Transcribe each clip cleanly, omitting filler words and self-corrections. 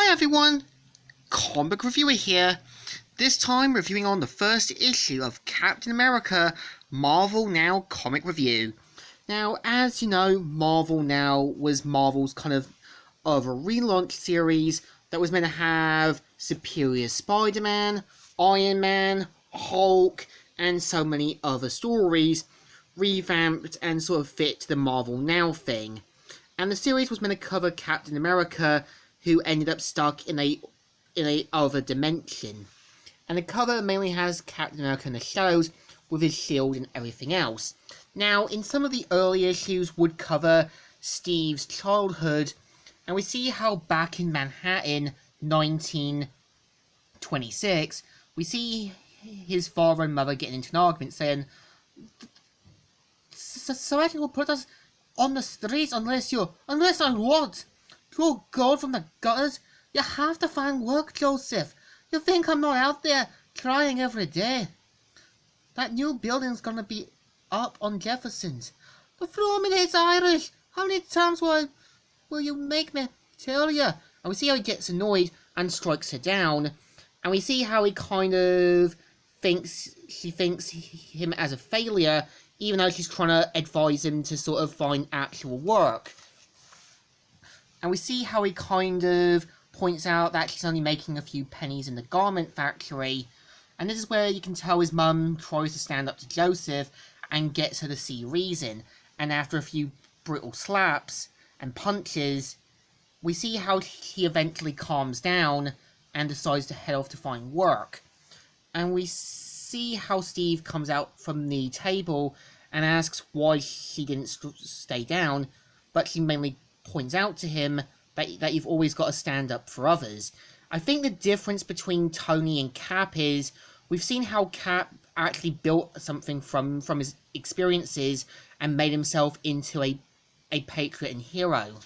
Hi everyone, Comic Reviewer here, this time reviewing on the first issue of Captain America Marvel Now Comic Review. Now, as you know, Marvel Now was Marvel's kind of a relaunch series that was meant to have Superior Spider-Man, Iron Man, Hulk, and so many other stories revamped and sort of fit the Marvel Now thing. And the series was meant to cover Captain America, who ended up stuck in a other dimension. And the cover mainly has Captain America in the shadows with his shield and everything else. Now, in some of the early issues would cover Steve's childhood, and we see how back in Manhattan, 1926, we see his father and mother getting into an argument, saying, "Society will put us on the streets unless I what? You're gold from the gutters? You have to find work, Joseph. You think I'm not out there trying every day? That new building's gonna be up on Jefferson's. The Fluminate's Irish. How many times will you make me tell you?" And we see how he gets annoyed and strikes her down. And we see how he kind of she thinks him as a failure, even though she's trying to advise him to sort of find actual work. And we see how he kind of points out that she's only making a few pennies in the garment factory. And this is where you can tell his mum tries to stand up to Joseph and gets her to see reason. And after a few brutal slaps and punches, we see how he eventually calms down and decides to head off to find work. And we see how Steve comes out from the table and asks why she didn't stay down, but she mainly points out to him that you've always got to stand up for others. I think the difference between Tony and Cap is we've seen how Cap actually built something from his experiences and made himself into a patriot and hero.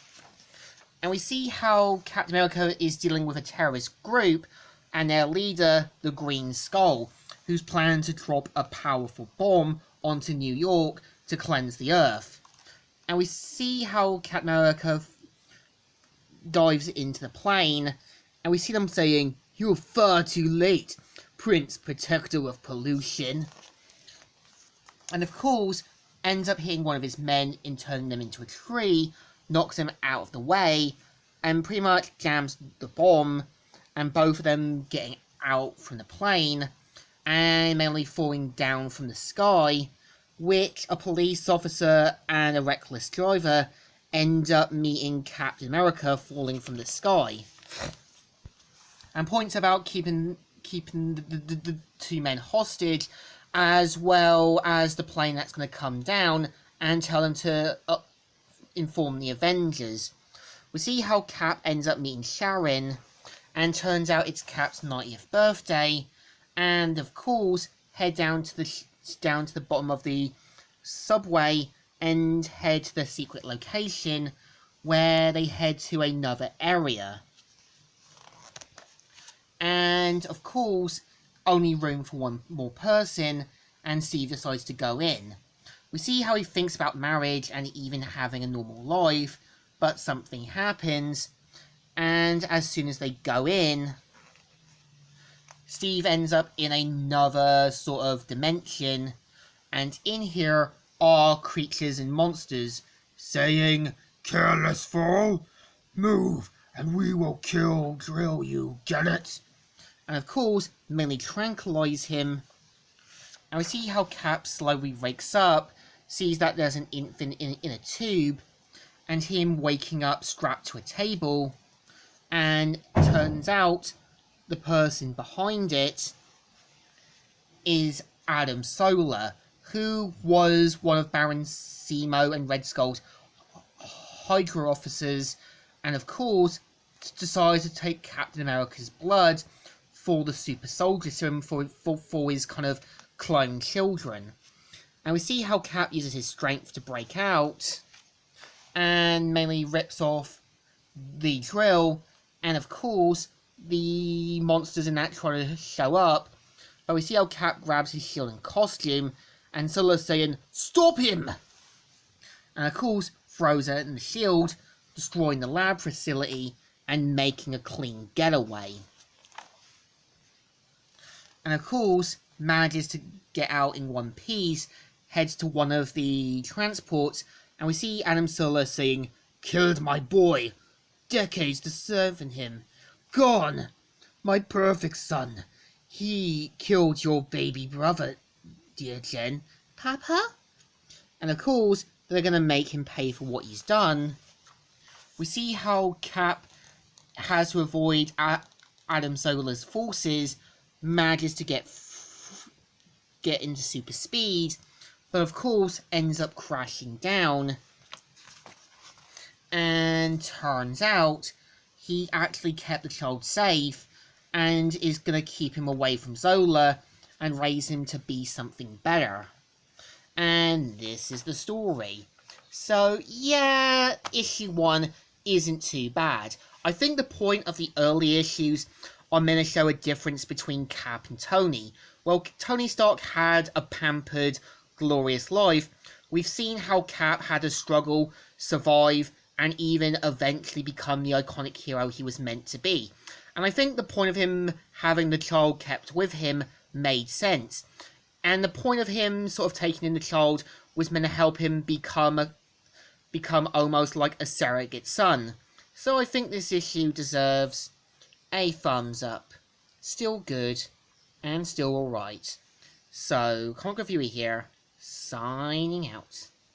And we see how Captain America is dealing with a terrorist group and their leader, the Green Skull, who's planning to drop a powerful bomb onto New York to cleanse the Earth. And we see how Captain America dives into the plane, and we see them saying, "You're far too late, Prince Protector of Pollution." And of course, ends up hitting one of his men and turning them into a tree, knocks them out of the way, and pretty much jams the bomb, and both of them getting out from the plane, and mainly falling down from the sky, which a police officer and a reckless driver end up meeting Captain America falling from the sky. And points about keeping the two men hostage, as well as the plane that's going to come down, and tell them to inform the Avengers. We see how Cap ends up meeting Sharon, and turns out it's Cap's 90th birthday, and of course head down to the bottom of the subway and head to the secret location, where they head to another area. And of course, only room for one more person, and Steve decides to go in. We see how he thinks about marriage and even having a normal life, but something happens, and as soon as they go in, Steve ends up in another sort of dimension, and in here are creatures and monsters saying, "Careless fool, move and we will drill you, get it?" And of course, mainly tranquilize him. And we see how Cap slowly wakes up, sees that there's an infant in a tube, and him waking up strapped to a table, and turns out the person behind it is Adam Solar, who was one of Baron Zemo and Red Skull's Hydra officers, and of course decides to take Captain America's blood for the super soldier serum for his kind of clone children. And we see how Cap uses his strength to break out, and mainly rips off the drill, and of course the monsters in that try to show up, but we see how Cap grabs his shield and costume, and Solar's saying, "Stop him!" And of course throws it in the shield, destroying the lab facility, and making a clean getaway. And of course, manages to get out in one piece, heads to one of the transports, and we see Adam Solo saying, "Killed my boy. Decades to serving him. Gone. My perfect son. He killed your baby brother, dear Jen." Papa? And of course, they're going to make him pay for what he's done. We see how Cap has to avoid Adam Solo's forces, manages to get into super speed, but of course ends up crashing down. And turns out he actually kept the child safe and is going to keep him away from Zola and raise him to be something better. And this is the story. So yeah, issue 1 isn't too bad. I think the point of the early issues are meant to show a difference between Cap and Tony. While Tony Stark had a pampered, glorious life, we've seen how Cap had to struggle, survive, and even eventually become the iconic hero he was meant to be. And I think the point of him having the child kept with him made sense. And the point of him sort of taking in the child was meant to help him become almost like a surrogate son. So I think this issue deserves a thumbs up. Still good, and still alright. So, Comic Reviewer here, signing out.